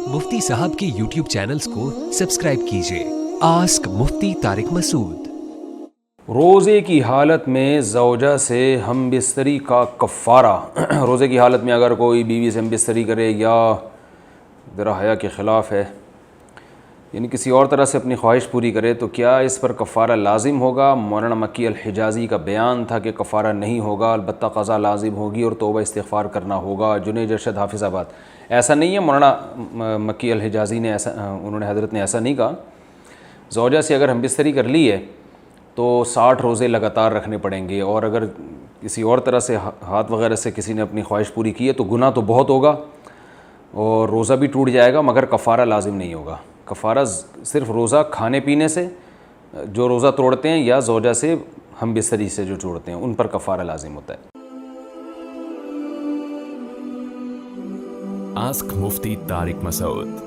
मुफ्ती साहब के YouTube channels को सब्सक्राइब कीजिए। आस्क मुफ्ती तारिक मसूद। रोज़े की हालत में ज़ौजा से हम बिस्तरी का कफ़ारा। रोज़े की हालत में अगर कोई बीवी से हम बिस्तरी करे या ज़रा हया के ख़िलाफ़ है, यानी किसी और तरह से अपनी ख्वाहिश पूरी करे, तो क्या इस पर कफ़ारा लाजिम होगा? मौलाना मक्की अल-हिजाज़ी का बयान था कि कफ़ारा नहीं होगा, अलबत्ता क़ज़ा लाजिम होगी और तौबा इस्तिग़फ़ार करना होगा। जुनैद अरशद हाफिज़ाबाद। ऐसा नहीं है, मौलाना मक्की अल-हिजाज़ी ने उन्होंने हज़रत ने ऐसा नहीं कहा। ज़ौजा से अगर हम बिस्तरी कर ली है तो 60 रोज़े लगातार रखने पड़ेंगे, और अगर किसी और तरह से हाथ वगैरह से किसी ने अपनी ख्वाहिश पूरी की है तो गुनाह तो बहुत होगा और रोज़ा भी टूट जाएगा, मगर कफ़ारा लाजिम नहीं होगा। कफ़ारा सिर्फ़ रोज़ा खाने पीने से जो रोज़ा तोड़ते हैं या ज़ौजा से हम बिस्तरी से जो जोड़ते हैं उन पर कफ़ारा लाजिम होता है। आस्क मुफ्ती तारिक मसूद।